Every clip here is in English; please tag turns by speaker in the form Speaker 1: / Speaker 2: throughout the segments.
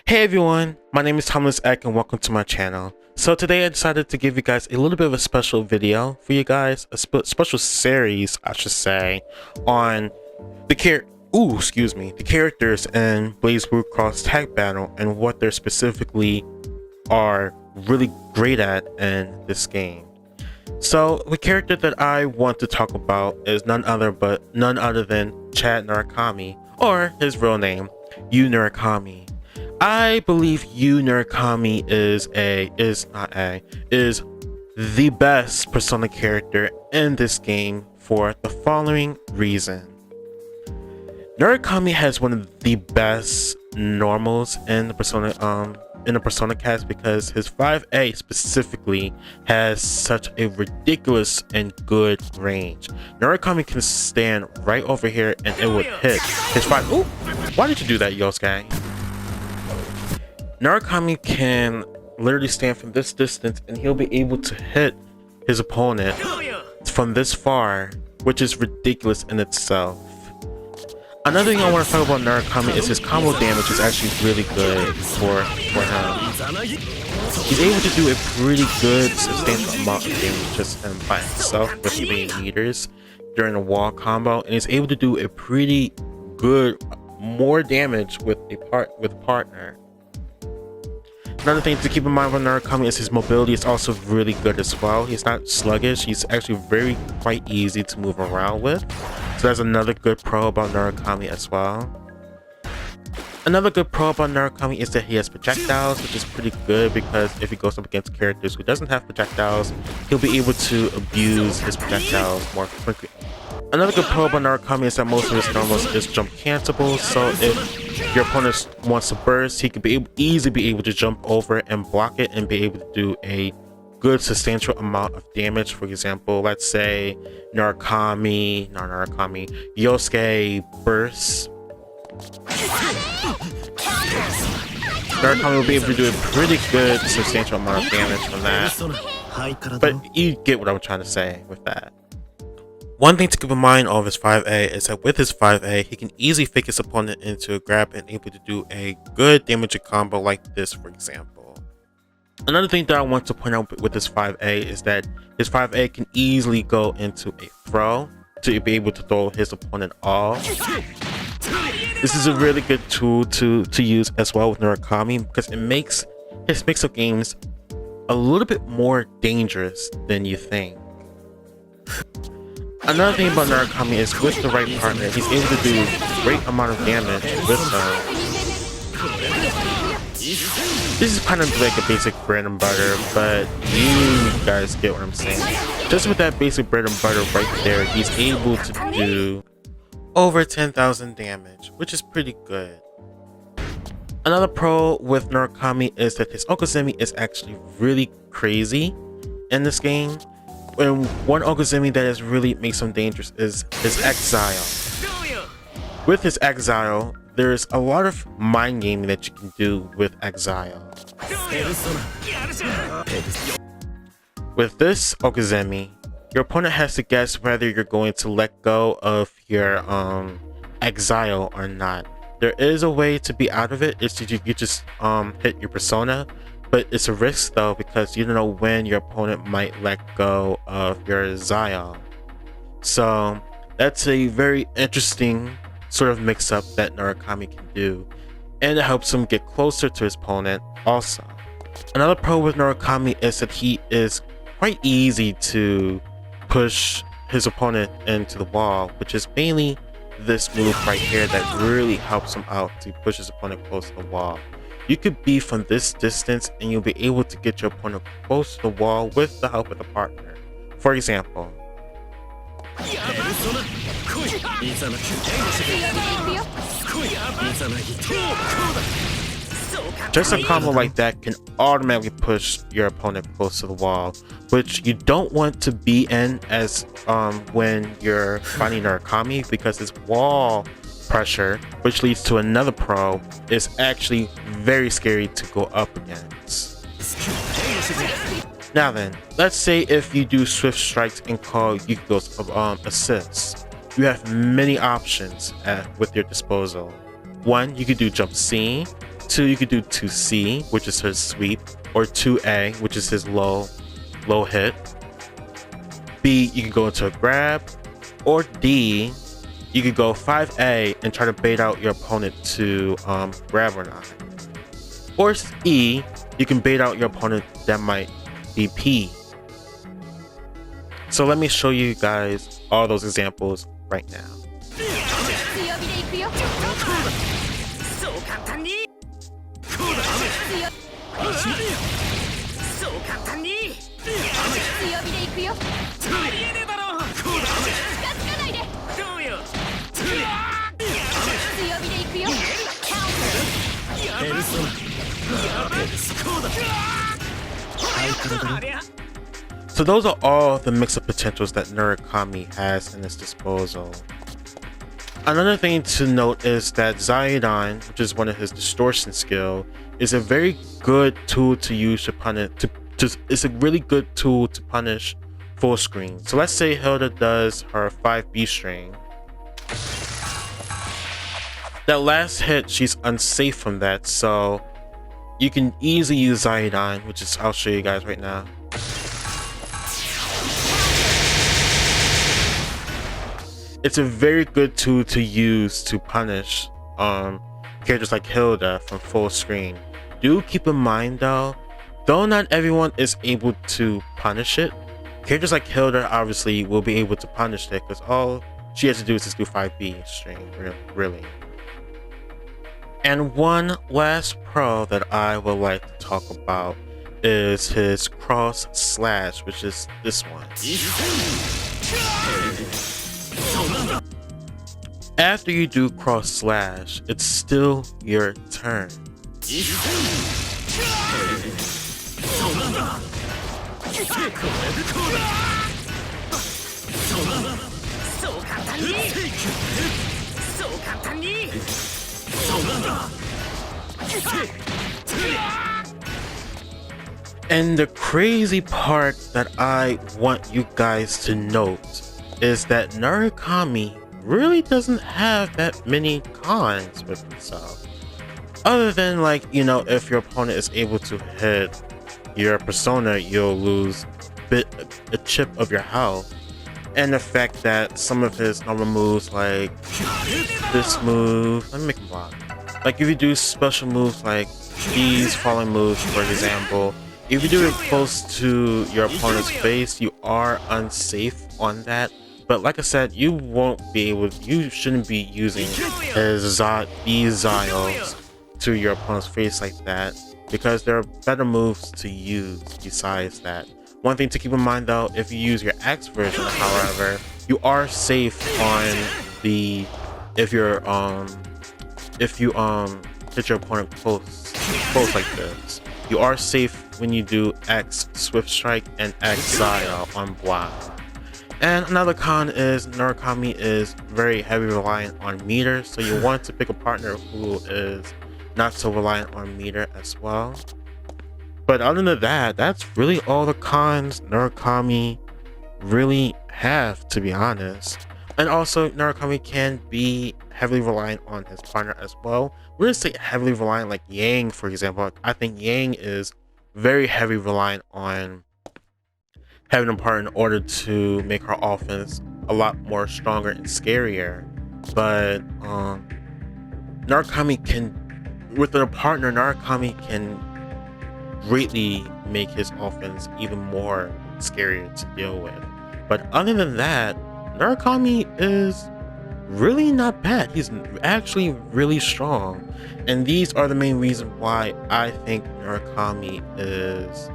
Speaker 1: Hey everyone, my name is Thomas Eck and welcome to my channel. So today I decided to give you guys a little bit of a special video for you guys, a special series I should say, on the characters in Blazblue Cross Tag Battle and what they're specifically are really great at in this game. So the character that I want to talk about is none other than Chad Nurikami, or his real name, Nurikami. I believe Nurikami is the best Persona character in this game for the following reason. Nurikami has one of the best normals in the Persona cast because his 5A specifically has such a ridiculous and good range. Nurikami can stand right over here and it would hit his 5. Ooh, why did you do that, Yosuke? Nurikami can literally stand from this distance and he'll be able to hit his opponent from this far, which is ridiculous in itself. Another thing I want to talk about Nurikami is his combo damage is actually really good for him. He's able to do a pretty good substantial amount of damage just by himself with 3 meters during a wall combo, and he's able to do a pretty good more damage with a partner. Another thing to keep in mind with Nurikami is his mobility is also really good as well. He's not sluggish. He's actually quite easy to move around with. So that's another good pro about Nurikami as well. Another good pro about Nurikami is that he has projectiles, which is pretty good because if he goes up against characters who doesn't have projectiles, he'll be able to abuse his projectiles more quickly. Another good pro about Nurikami is that most of his normals is jump cancelable, so if your opponent wants to burst, he could easily be able to jump over and block it and be able to do a good substantial amount of damage. For example, let's say Yosuke bursts. Nurikami will be able to do a pretty good substantial amount of damage from that. But you get what I'm trying to say with that. One thing to keep in mind of his 5A is that with his 5A, he can easily fake his opponent into a grab and able to do a good damage combo like this, for example. Another thing that I want to point out with his 5A is that his 5A can easily go into a throw to be able to throw his opponent off. This is a really good tool to use as well with Nurikami because it makes his mix-up games a little bit more dangerous than you think. Another thing about Nurikami is with the right partner, he's able to do a great amount of damage with them. This is kind of like a basic bread and butter, but you guys get what I'm saying. Just with that basic bread and butter right there, he's able to do over 10,000 damage, which is pretty good. Another pro with Nurikami is that his Okuzemi is actually really crazy in this game. And one Okuzemi that is really makes him dangerous is his Exile. With his Exile, there's a lot of mind gaming that you can do with Exile. With this Okuzemi, your opponent has to guess whether you're going to let go of your Exile or not. There is a way to be out of it. It's that you just hit your persona. But it's a risk though because you don't know when your opponent might let go of your Exile. So that's a very interesting sort of mix-up that Nurikami can do, and it helps him get closer to his opponent also. Another pro with Nurikami is that he is quite easy to push his opponent into the wall, which is mainly this move right here that really helps him out to push his opponent close to the wall. You could be from this distance and you'll be able to get your opponent close to the wall with the help of a partner. For example, just a combo like that can automatically push your opponent close to the wall, which you don't want to be in as when you're fighting Nurikami, because this wall pressure, which leads to another pro, is actually very scary to go up against. Now then, let's say if you do swift strikes and call Yukiko's assists, you have many options with your disposal. One, you could do jump C, 2, you could do 2C, which is his sweep, or 2A, which is his low hit. B, you could go into a grab, or D, you could go 5A and try to bait out your opponent to grab or not. Or E, you can bait out your opponent that might be P. So let me show you guys all those examples right now. So those are all the mix-up potentials that Nurikami has in his disposal. Another thing to note is that Iodine, which is one of his distortion skill, is a very good tool to use to punish. It's a really good tool to punish full screen. So let's say Hilda does her 5B string. That last hit, she's unsafe from that, so you can easily use Iodine, which is I'll show you guys right now. It's a very good tool to use to punish characters like Hilda from full screen. Do keep in mind though not everyone is able to punish it. Characters like Hilda obviously will be able to punish it because all she has to do is just do 5B string, really. And one last pro that I would like to talk about is his cross slash, which is this one. After you do cross slash, it's still your turn. And the crazy part that I want you guys to note is that Nurikami really doesn't have that many cons with himself. Other than, like, you know, if your opponent is able to hit your persona, you'll lose a chip of your health. And the fact that some of his normal moves, like this move, let me make him block. Like if you do special moves like these falling moves, for example, if you do it close to your opponent's face, you are unsafe on that. But like I said, you shouldn't be using these Exiles to your opponent's face like that, because there are better moves to use besides that. One thing to keep in mind though, if you use your X version, however, you are safe on the if you hit your opponent close like this. You are safe when you do X Swift Strike and Exile on block. And another con is Nurikami is very heavy reliant on meter, so you want to pick a partner who is not so reliant on meter as well. But other than that, that's really all the cons Nurikami really have, to be honest. And also, Nurikami can be heavily reliant on his partner as well. We're gonna say heavily reliant like Yang, for example. I think Yang is very heavy reliant on having a partner in order to make her offense a lot more stronger and scarier. But Nurikami can, with a partner, Nurikami can greatly make his offense even more scarier to deal with. But other than that, Nurikami is really not bad. He's actually really strong, and these are the main reasons why I think Nurikami is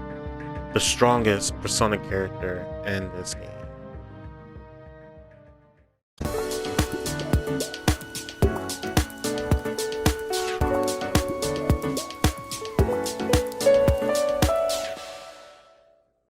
Speaker 1: the strongest Persona character in this game.